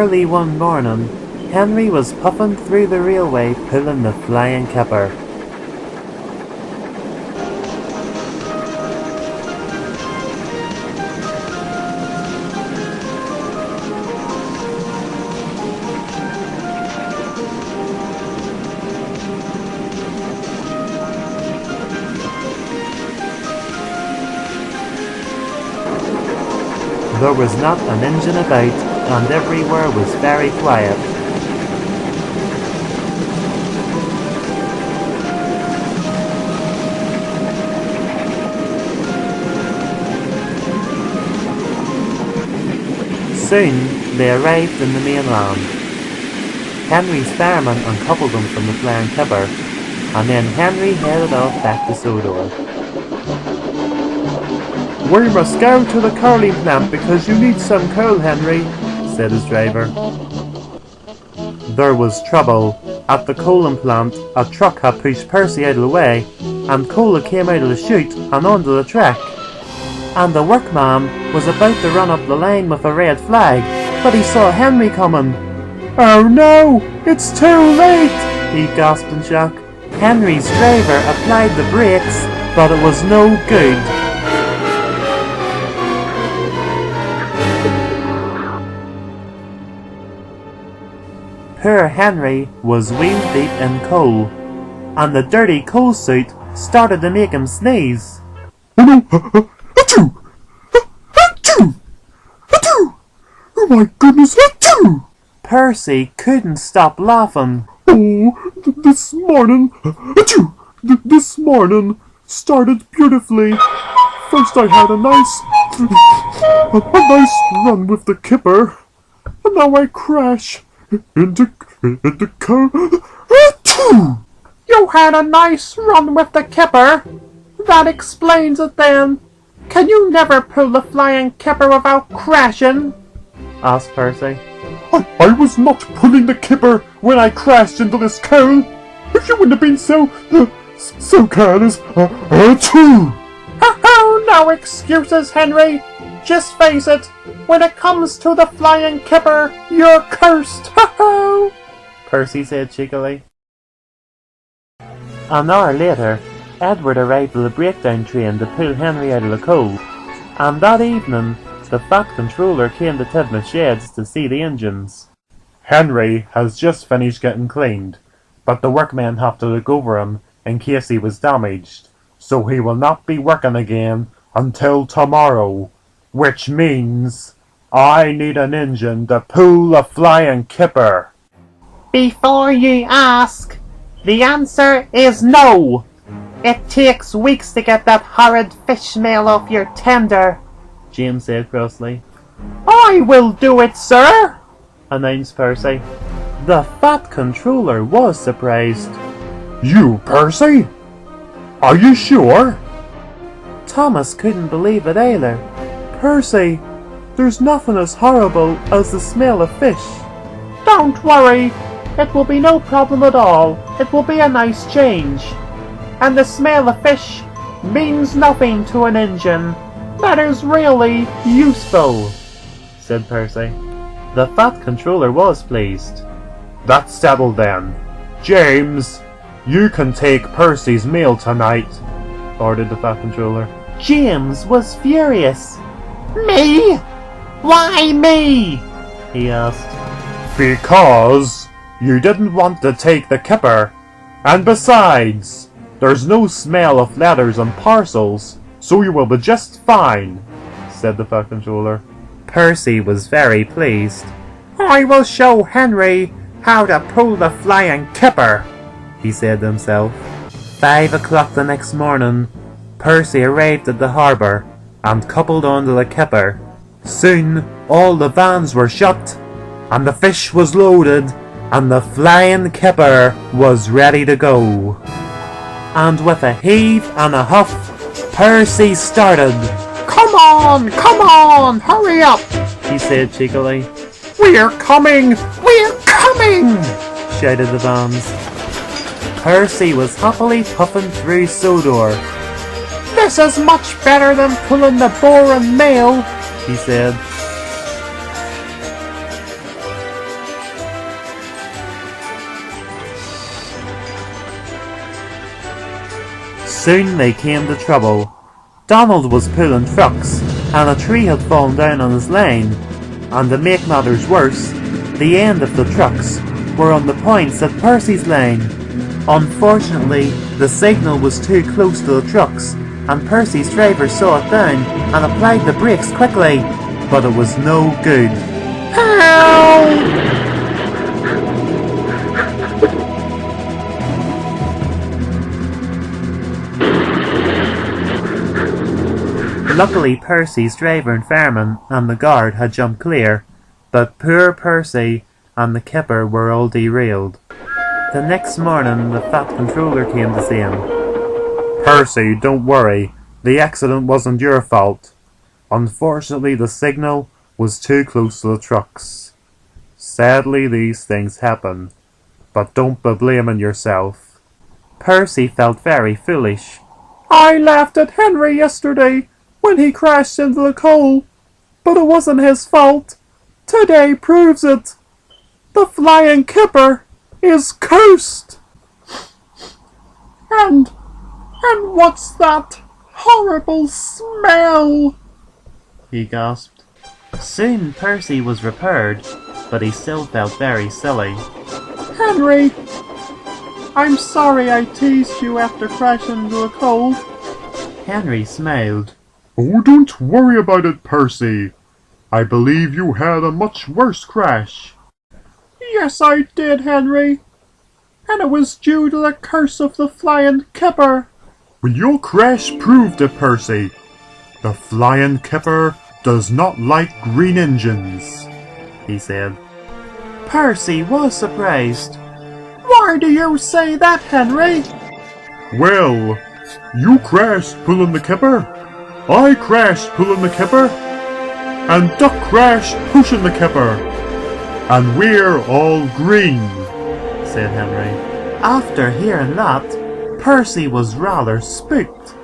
Early one morning, Henry was puffing through the railway pulling the flying Kipper. There was not an engine about, and everywhere was very quiet. Soon they arrived in the mainland. Henry's fireman uncoupled them from the flying Kipper, and then Henry headed off back to Sodor. "We must go to the coaling plant because you need some coal, Henry," said his driver. There was trouble. At the coaling plant, a truck had pushed Percy out of the way, and coal came out of the chute and onto the track. And the workman was about to run up the line with a red flag, but he saw Henry coming. "Oh no, it's too late!" he gasped in shock. Henry's driver applied the brakes, but it was no good. Poor Henry was wheel deep in coal, and the dirty coal suit started to make him sneeze. "Oh no! Achoo! Achoo! Achoo! Oh my goodness! Achoo!" Percy couldn't stop laughing. "Oh, this morning, achoo! This morning started beautifully. First I had a nice run with the Kipper, and now I crash into coal. Achoo!" "You had a nice run with the Kipper? That explains it then. Can you never pull the flying Kipper without crashing?" asked Percy. I was not pulling the Kipper when I crashed into this coal. If you wouldn't have been so careless. Achoo!" Oh, no excuses, Henry. Just face it, when it comes to the flying Kipper, you're cursed. Ho-ho! Percy said cheekily. An hour later, Edward arrived with a breakdown train to pull Henry out of the coal, and that evening the Fat Controller came to Tidmouth Sheds to see the engines. "Henry has just finished getting cleaned, but the workmen have to look over him in case he was damaged, so he will not be working again until tomorrow, which means I need an engine to pull the flying Kipper." Before you ask, the answer is no. It takes weeks to get that horrid fish smell off your tender, James said crossly. "I will do it, sir," announced Percy. The Fat Controller was surprised. "You, Percy? Are you sure?" Thomas couldn't believe it either. "Percy, there's nothing as horrible as the smell of fish." "Don't worry, it will be no problem at all. It will be a nice change. And the smell of fish means nothing to an engine that is really useful," said Percy. The Fat Controller was pleased. "That's settled then. James, you can take Percy's meal tonight," ordered the Fat Controller. James was furious. "Me? Why me?" he asked. "Because you didn't want to take the Kipper, and besides, there's no smell of letters and parcels, so you will be just fine," said the Fat Controller. Percy was very pleased. "I will show Henry how to pull the flying Kipper," he said to himself. 5 o'clock the next morning, Percy arrived at the harbour and coupled onto the Kipper. Soon all the vans were shut, and the fish was loaded, and the flying Kipper was ready to go. And with a heave and a huff, Percy started. Come on, hurry up," he said cheekily. We're coming, shouted the vans. Percy was happily puffing through Sodor. "This is much better than pulling the boring mail," he said. Soon they came to trouble. Donald was pulling trucks, and a tree had fallen down on his lane, and to make matters worse, the end of the trucks were on the points at Percy's lane. Unfortunately, the signal was too close to the trucks, and Percy's driver saw it down and applied the brakes quickly, but it was no good. Help! Luckily, Percy's driver and fireman and the guard had jumped clear, but poor Percy and the Kipper were all derailed. The next morning, the Fat Controller came to see him. Percy, don't worry. The accident wasn't your fault. Unfortunately, the signal was too close to the trucks. Sadly, these things happen, but don't be blaming yourself. Percy felt very foolish. I laughed at Henry yesterday when he crashed into the coal, but it wasn't his fault. Today proves it. The flying Kipper is cursed. And what's that horrible smell? He gasped. Soon Percy was repaired, but he still felt very silly. Henry, I'm sorry I teased you after crashing into the coal. Henry smiled. Oh, don't worry about it, Percy. I believe you had a much worse crash. Yes, I did, Henry. And it was due to the curse of the flying Kipper. Well, your crash proved it, Percy. The flying Kipper does not like green engines, he said. Percy was surprised. Why do you say that, Henry? Well, you crashed pulling the Kipper, I crashed pulling the Kipper, and Duck crashed pushing the Kipper, and we're all green, said Henry. After hearing that, Percy was rather spooked.